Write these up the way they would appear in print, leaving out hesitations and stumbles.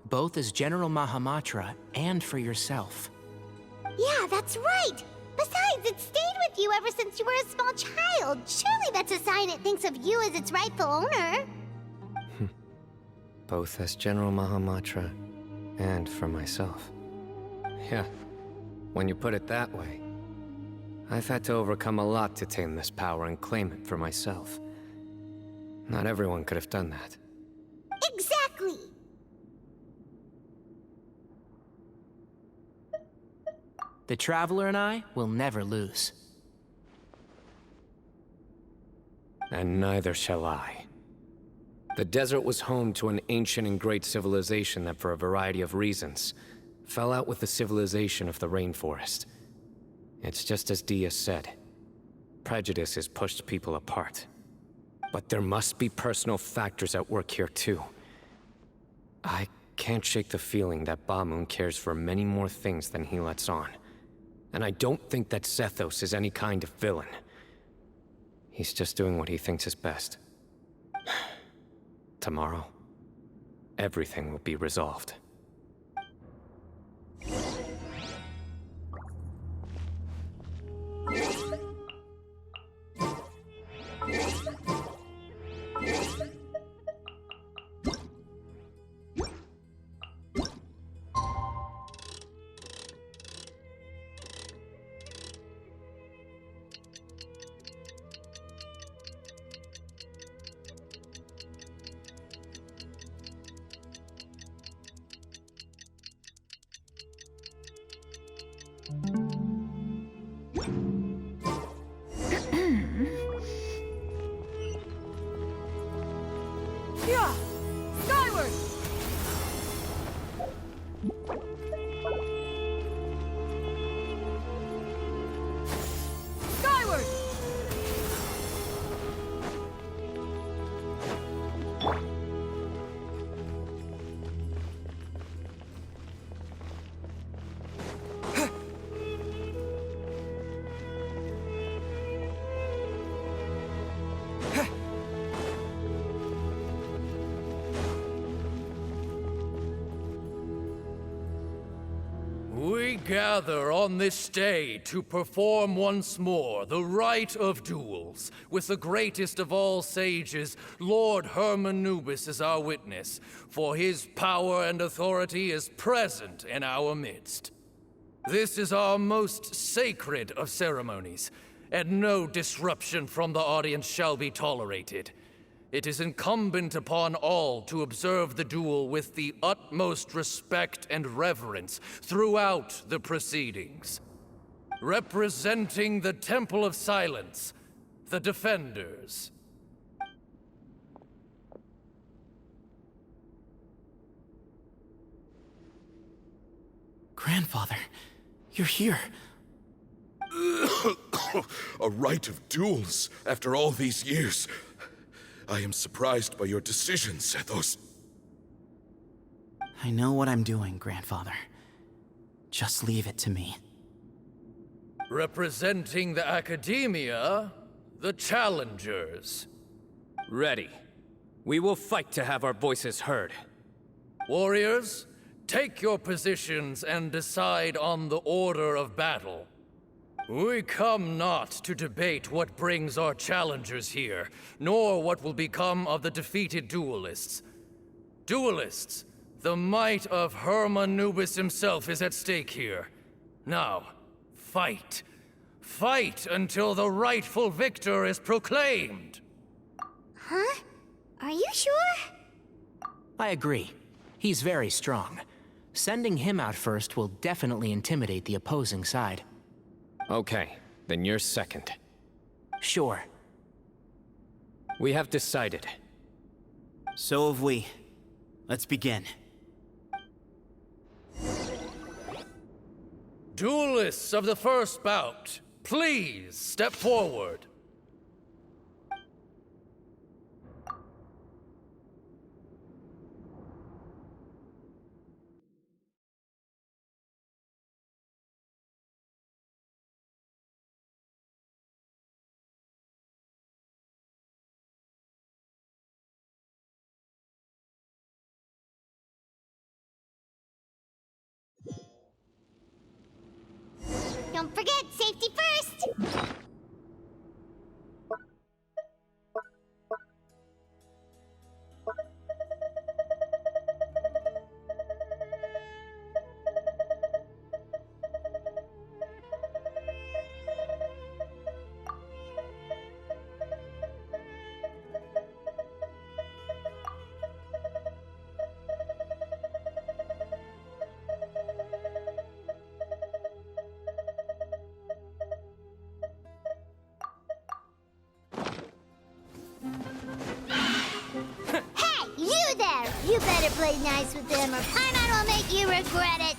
both as General Mahamatra and for yourself. Yeah, that's right! Besides, it stayed with you ever since you were a small child. Surely that's a sign it thinks of you as its rightful owner. Both as General Mahamatra and for myself. Yeah, when you put it that way. I've had to overcome a lot to tame this power and claim it for myself. Not everyone could have done that. Exactly! The Traveler and I will never lose. And neither shall I. The desert was home to an ancient and great civilization that, for a variety of reasons, fell out with the civilization of the rainforest. It's just as Dia said. Prejudice has pushed people apart. But there must be personal factors at work here too. I can't shake the feeling that Bamun cares for many more things than he lets on. And I don't think that Sethos is any kind of villain. He's just doing what he thinks is best. Tomorrow, everything will be resolved. Yeah! Skyward! Skyward! We gather on this day to perform once more the rite of duels, with the greatest of all sages, Lord Hermanubis, as our witness, for his power and authority is present in our midst. This is our most sacred of ceremonies, and no disruption from the audience shall be tolerated. It is incumbent upon all to observe the duel with the utmost respect and reverence throughout the proceedings. Representing the Temple of Silence, the Defenders. Grandfather, you're here. A rite of duels after all these years. I am surprised by your decision, Sethos. I know what I'm doing, Grandfather. Just leave it to me. Representing the Academia, the Challengers. Ready. We will fight to have our voices heard. Warriors, take your positions and decide on the order of battle. We come not to debate what brings our challengers here, nor what will become of the defeated duelists. Duelists, the might of Hermanubis himself is at stake here. Now, fight. Fight until the rightful victor is proclaimed. Huh? Are you sure? I agree. He's very strong. Sending him out first will definitely intimidate the opposing side. Okay, then you're second. Sure. We have decided. So have we. Let's begin. Duelists of the first bout, please step forward. Don't forget, safety first! You better play nice with them or Paimon will make you regret it!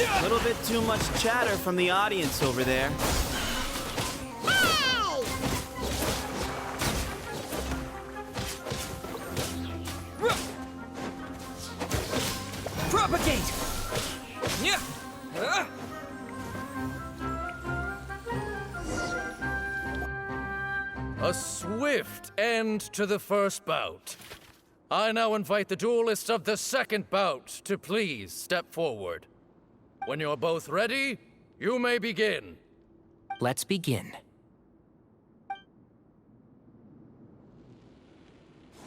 A little bit too much chatter from the audience over there. Hey! Propagate! Yeah. A swift end to the first bout. I now invite the duelists of the second bout to please step forward. When you're both ready, you may begin. Let's begin.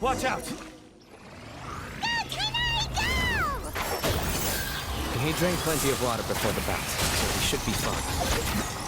Watch out! He drank plenty of water before the bout, so he should be fine.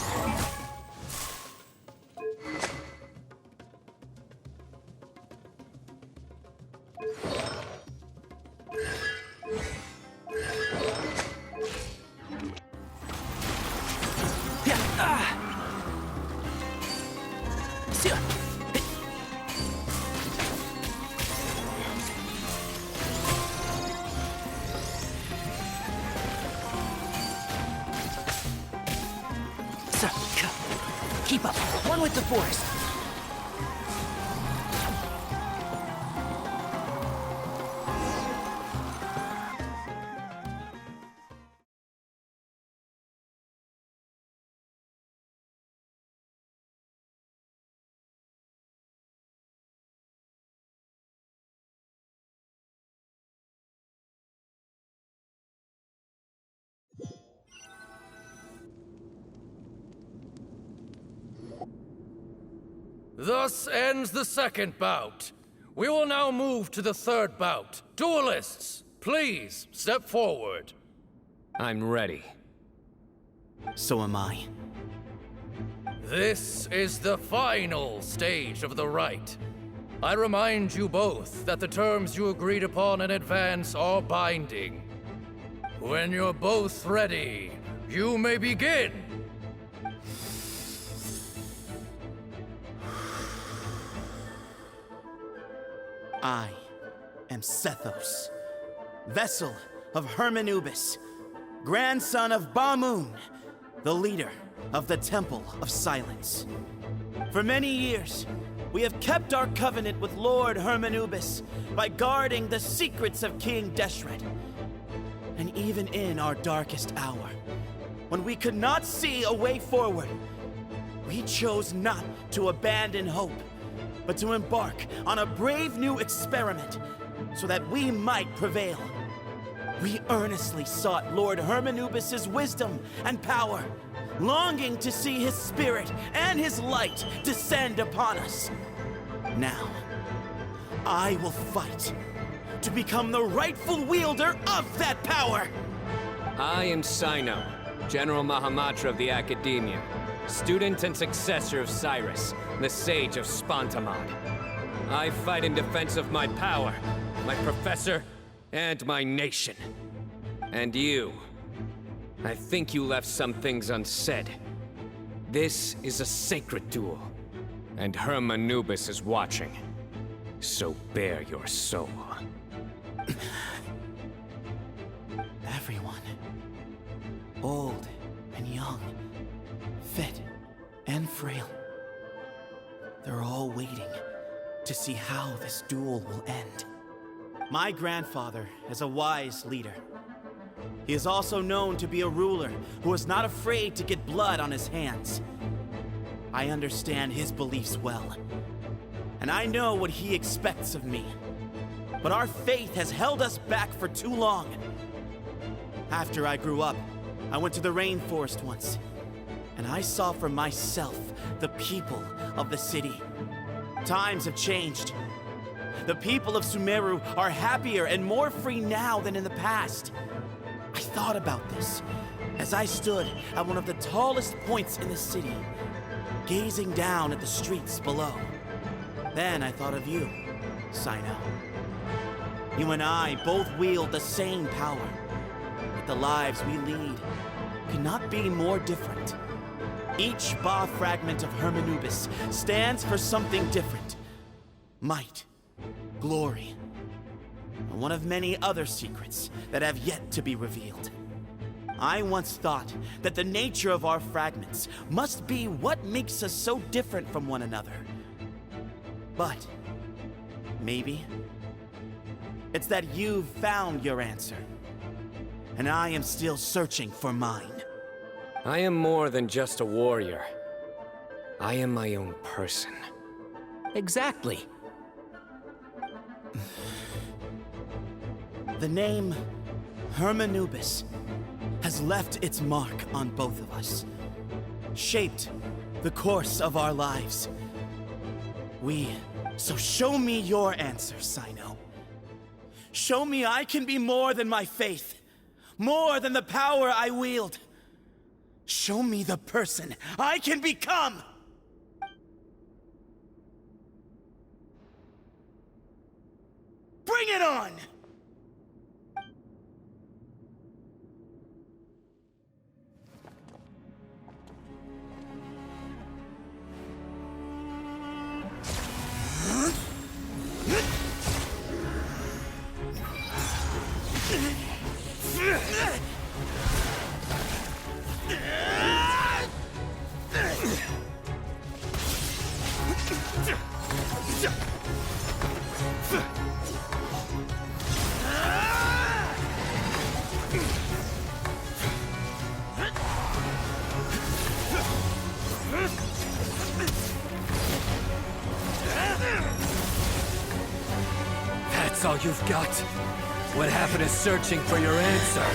Keep up. One with the forest. Thus ends the second bout. We will now move to the third bout. Duelists, please step forward. I'm ready. So am I. This is the final stage of the rite. I remind you both that the terms you agreed upon in advance are binding. When you're both ready, you may begin. I am Sethos, vessel of Hermanubis, grandson of Bamoon, the leader of the Temple of Silence. For many years, we have kept our covenant with Lord Hermanubis by guarding the secrets of King Deshret. And even in our darkest hour, when we could not see a way forward, we chose not to abandon hope, but to embark on a brave new experiment so that we might prevail. We earnestly sought Lord Hermanubis' wisdom and power, longing to see his spirit and his light descend upon us. Now, I will fight to become the rightful wielder of that power! I am Sino, General Mahamatra of the Academia, student and successor of Cyrus, the Sage of Spontamod. I fight in defense of my power, my professor, and my nation. And you, I think you left some things unsaid. This is a sacred duel, and Hermanubis is watching. So bare your soul. Everyone, old and young, fit and frail, they're all waiting to see how this duel will end. My grandfather is a wise leader. He is also known to be a ruler who is not afraid to get blood on his hands. I understand his beliefs well. And I know what he expects of me. But our faith has held us back for too long. After I grew up, I went to the rainforest once, and I saw for myself the people of the city. Times have changed. The people of Sumeru are happier and more free now than in the past. I thought about this as I stood at one of the tallest points in the city, gazing down at the streets below. Then I thought of you, Sino. You and I both wield the same power, yet the lives we lead could not be more different. Each Ba fragment of Hermanubis stands for something different. Might, glory, and one of many other secrets that have yet to be revealed. I once thought that the nature of our fragments must be what makes us so different from one another. But maybe it's that you've found your answer, and I am still searching for mine. I am more than just a warrior. I am my own person. Exactly. The name Hermanubis has left its mark on both of us, shaped the course of our lives. So show me your answer, Sino. Show me I can be more than my faith, more than the power I wield. Show me the person I can become! Bring it on! That's all you've got? What happened to searching for your answer?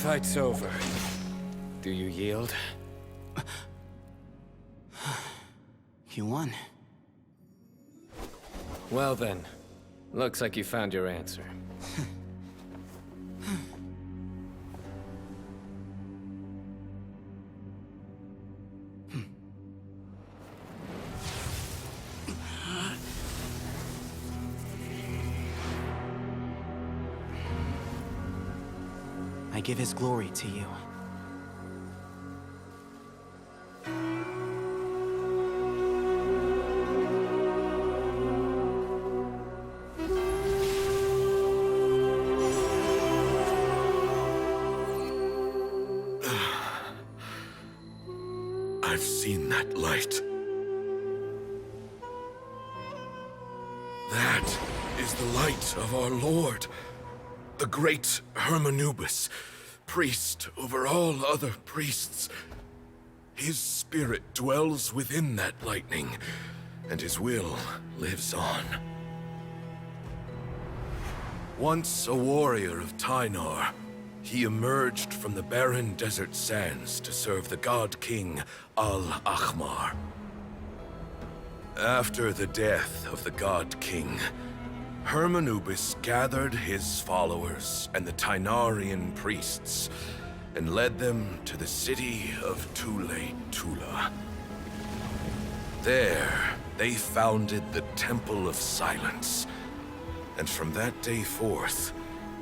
Fight's over. Do you yield? You won. Well then, looks like you found your answer. I give his glory to you. I've seen that light. That is the light of our Lord, the great Hermanubis, priest over all other priests. His spirit dwells within that lightning, and his will lives on. Once a warrior of Tynar, he emerged from the barren desert sands to serve the god king Al-Ahmar. After the death of the god king, Hermanubis gathered his followers and the Tainarian priests and led them to the city of Tula. There, they founded the Temple of Silence. And from that day forth,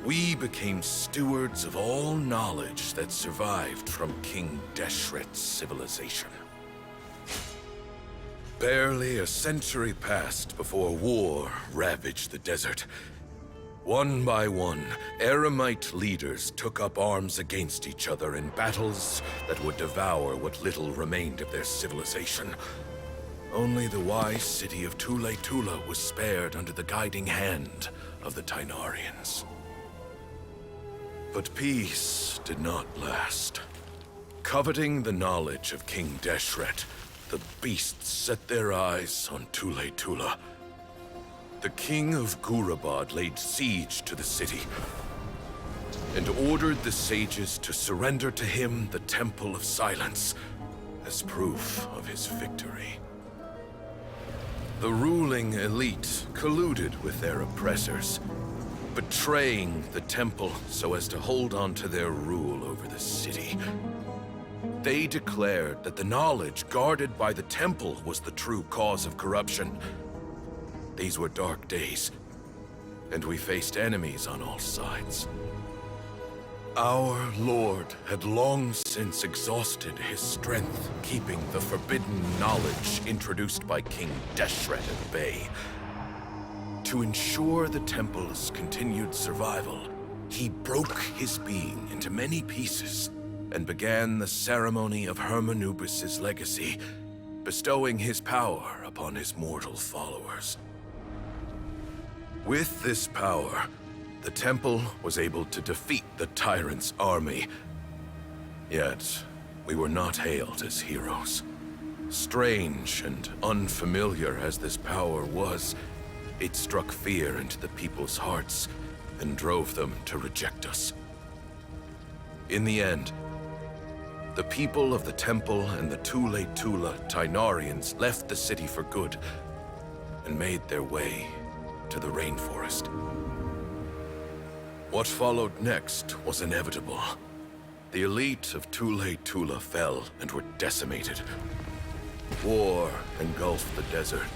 we became stewards of all knowledge that survived from King Deshret's civilization. Barely a century passed before war ravaged the desert. One by one, Eremite leaders took up arms against each other in battles that would devour what little remained of their civilization. Only the wise city of Tula was spared under the guiding hand of the Tainarians. But peace did not last. Coveting the knowledge of King Deshret, the beasts set their eyes on Tula. The king of Gurabad laid siege to the city and ordered the sages to surrender to him the Temple of Silence as proof of his victory. The ruling elite colluded with their oppressors, betraying the temple so as to hold on to their rule over the city. They declared that the knowledge guarded by the temple was the true cause of corruption. These were dark days, and we faced enemies on all sides. Our lord had long since exhausted his strength, keeping the forbidden knowledge introduced by King Deshret at bay. To ensure the temple's continued survival, he broke his being into many pieces and began the ceremony of Hermanubis' legacy, bestowing his power upon his mortal followers. With this power, the temple was able to defeat the tyrant's army. Yet, we were not hailed as heroes. Strange and unfamiliar as this power was, it struck fear into the people's hearts and drove them to reject us. In the end, the people of the temple and the Tula Tainarians left the city for good and made their way to the rainforest. What followed next was inevitable. The elite of Tula fell and were decimated. War engulfed the desert.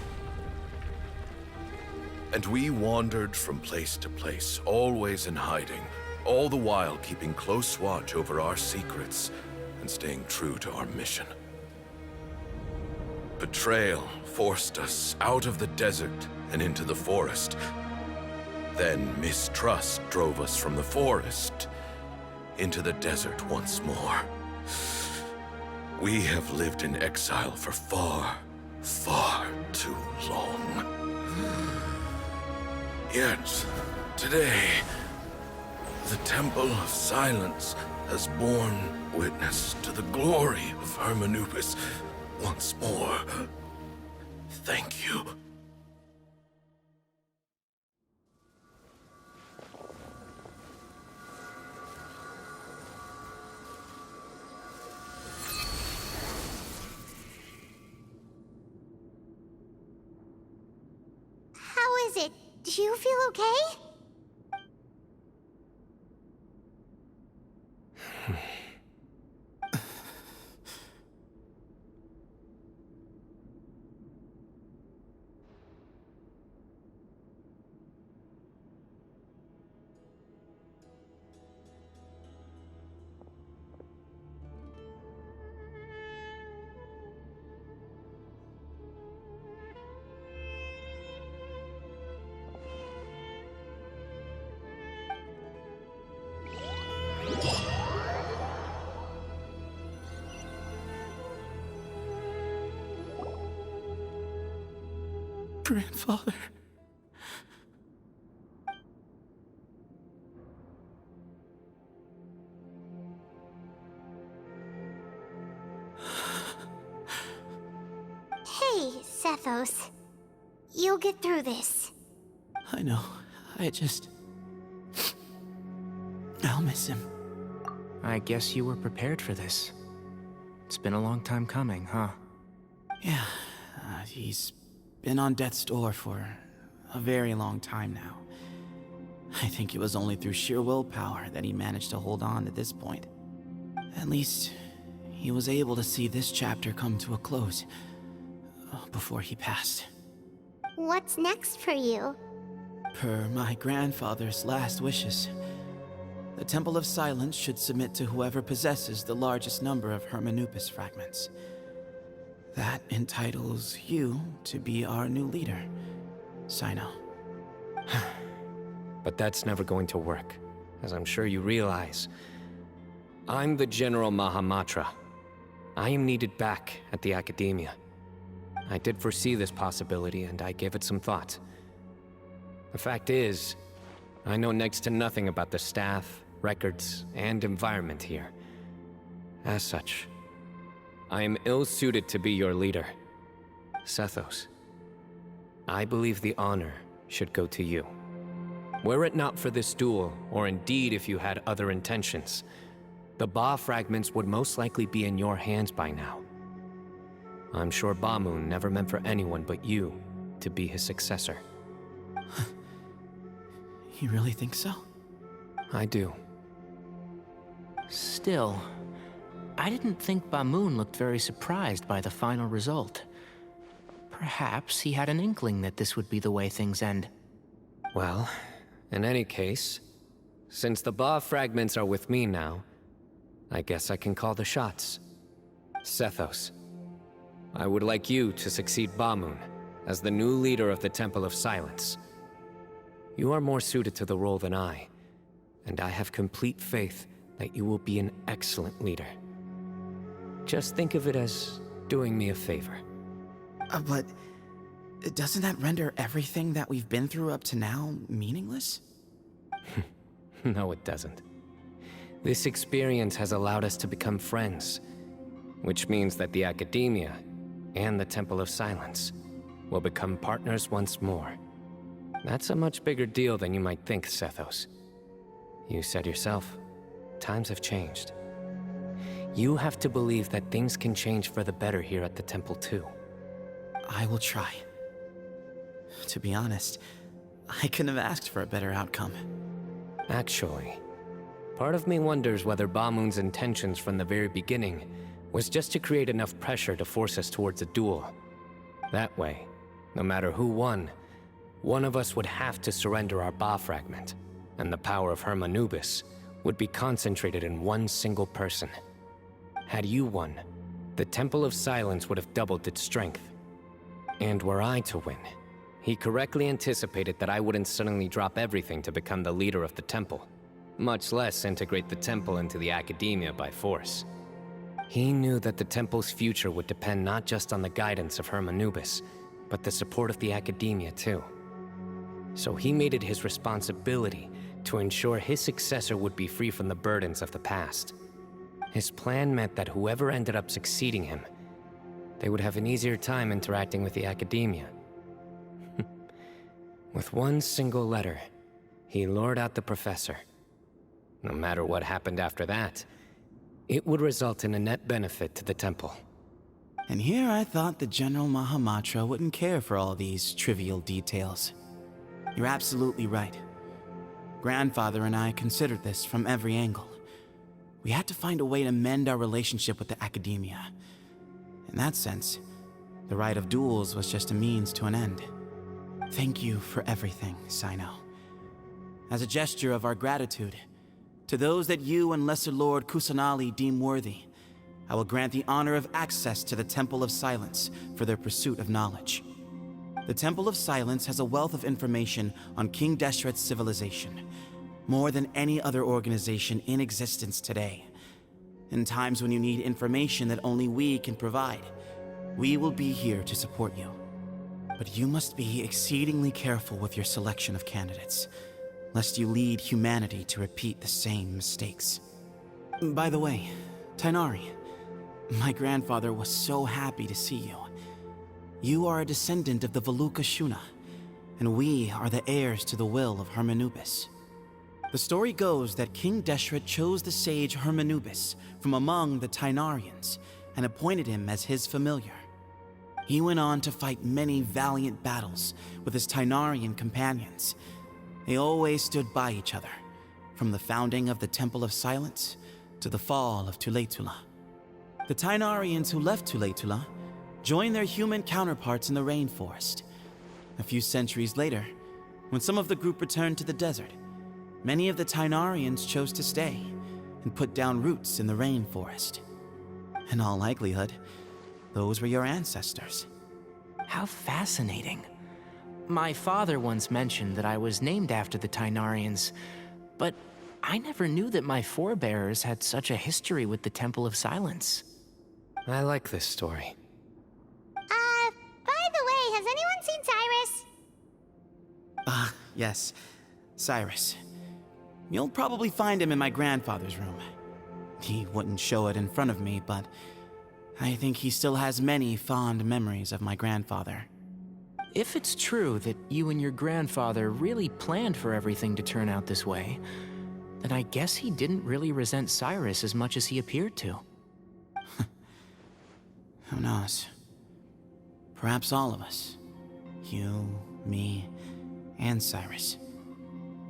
And we wandered from place to place, always in hiding, all the while keeping close watch over our secrets and staying true to our mission. Betrayal forced us out of the desert and into the forest. Then mistrust drove us from the forest into the desert once more. We have lived in exile for far, far too long. Yet, today, the Temple of Silence has borne witness to the glory of Hermanubis once more. Thank you. How is it? Do you feel okay? Grandfather. Hey, Sethos. You'll get through this. I know. I'll miss him. I guess you were prepared for this. It's been a long time coming, huh? Yeah, he's been on death's door for a very long time now. I think it was only through sheer willpower that he managed to hold on to this point. At least, he was able to see this chapter come to a close before he passed. What's next for you? Per my grandfather's last wishes, the Temple of Silence should submit to whoever possesses the largest number of Hermanupis fragments. That entitles you to be our new leader, Sino. But that's never going to work, as I'm sure you realize. I'm the General Mahamatra. I am needed back at the Academia. I did foresee this possibility, and I gave it some thought. The fact is, I know next to nothing about the staff, records, and environment here. As such, I am ill-suited to be your leader. Sethos, I believe the honor should go to you. Were it not for this duel, or indeed if you had other intentions, the Ba fragments would most likely be in your hands by now. I'm sure Bamoon never meant for anyone but you to be his successor. You really think so? I do. Still, I didn't think Bamoon looked very surprised by the final result. Perhaps he had an inkling that this would be the way things end. Well, in any case, since the Ba fragments are with me now, I guess I can call the shots. Sethos, I would like you to succeed Bamoon as the new leader of the Temple of Silence. You are more suited to the role than I, and I have complete faith that you will be an excellent leader. Just think of it as doing me a favor. But doesn't that render everything that we've been through up to now meaningless? No, it doesn't. This experience has allowed us to become friends, which means that the Academia and the Temple of Silence will become partners once more. That's a much bigger deal than you might think, Sethos. You said yourself, times have changed. You have to believe that things can change for the better here at the Temple too. I will try. To be honest, I couldn't have asked for a better outcome. Actually, part of me wonders whether Bamoon's intentions from the very beginning was just to create enough pressure to force us towards a duel. That way, no matter who won, one of us would have to surrender our Ba fragment, and the power of Hermanubis would be concentrated in one single person. Had you won, the Temple of Silence would have doubled its strength. And were I to win, he correctly anticipated that I wouldn't suddenly drop everything to become the leader of the temple, much less integrate the temple into the Academia by force. He knew that the temple's future would depend not just on the guidance of Hermanubis, but the support of the Academia too. So he made it his responsibility to ensure his successor would be free from the burdens of the past. His plan meant that whoever ended up succeeding him, they would have an easier time interacting with the Academia. With one single letter, he lured out the professor. No matter what happened after that, it would result in a net benefit to the temple. And here I thought the General Mahamatra wouldn't care for all these trivial details. You're absolutely right. Grandfather and I considered this from every angle. We had to find a way to mend our relationship with the Academia. In that sense, the right of duels was just a means to an end. Thank you for everything, Sino. As a gesture of our gratitude, to those that you and Lesser Lord Kusanali deem worthy, I will grant the honor of access to the Temple of Silence for their pursuit of knowledge. The Temple of Silence has a wealth of information on King Deshret's civilization, more than any other organization in existence today. In times when you need information that only we can provide, we will be here to support you. But you must be exceedingly careful with your selection of candidates, lest you lead humanity to repeat the same mistakes. By the way, Tainari, my grandfather was so happy to see you. You are a descendant of the Veluka Shuna, and we are the heirs to the will of Hermanubis. The story goes that King Deshret chose the sage Hermanubis from among the Tainarians and appointed him as his familiar. He went on to fight many valiant battles with his Tainarian companions. They always stood by each other, from the founding of the Temple of Silence to the fall of Tuletula. The Tainarians who left Tuletula joined their human counterparts in the rainforest. A few centuries later, when some of the group returned to the desert, many of the Tainarians chose to stay and put down roots in the rainforest. In all likelihood, those were your ancestors. How fascinating. My father once mentioned that I was named after the Tainarians, but I never knew that my forebears had such a history with the Temple of Silence. I like this story. By the way, has anyone seen Cyrus? Yes, Cyrus. You'll probably find him in my grandfather's room. He wouldn't show it in front of me, but I think he still has many fond memories of my grandfather. If it's true that you and your grandfather really planned for everything to turn out this way, then I guess he didn't really resent Cyrus as much as he appeared to. Who knows? Perhaps all of us. You, me, and Cyrus.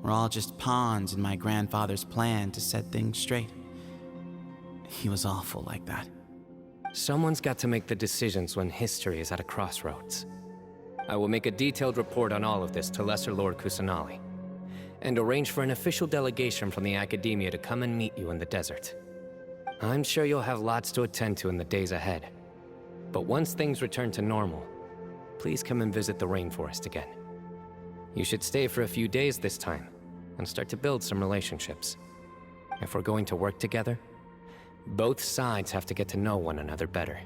We're all just pawns in my grandfather's plan to set things straight. He was awful like that. Someone's got to make the decisions when history is at a crossroads. I will make a detailed report on all of this to Lesser Lord Kusanali, and arrange for an official delegation from the Academia to come and meet you in the desert. I'm sure you'll have lots to attend to in the days ahead. But once things return to normal, please come and visit the rainforest again. You should stay for a few days this time, and start to build some relationships. If we're going to work together, both sides have to get to know one another better.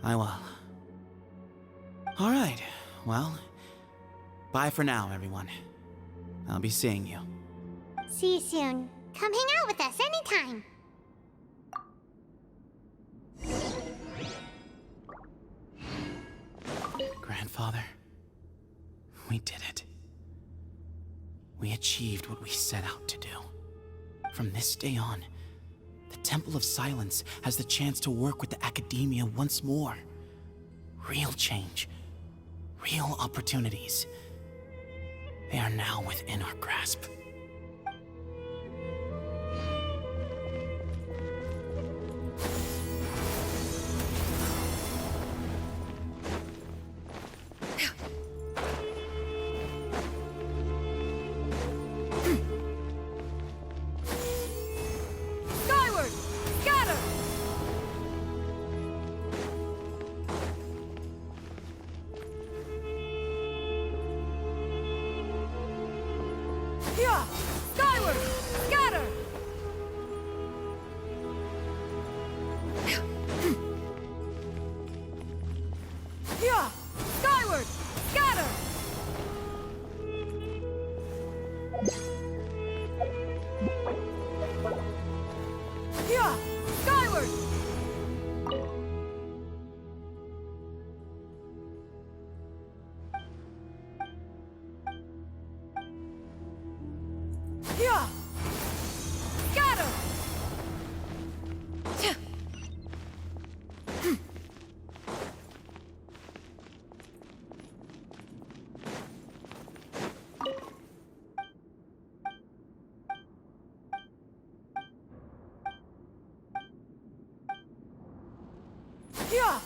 I will. All right, well, bye for now, everyone. I'll be seeing you. See you soon. Come hang out with us anytime. Grandfather, we did it. We achieved what we set out to do. From this day on, the Temple of Silence has the chance to work with the Academia once more. Real change. Real opportunities. They are now within our grasp. Skyward! Scatter! Yeah! Skyward! Scatter! Yeah! Skyward! Scatter! Yeah! Skyward! Yeah! Scatter! Yeah!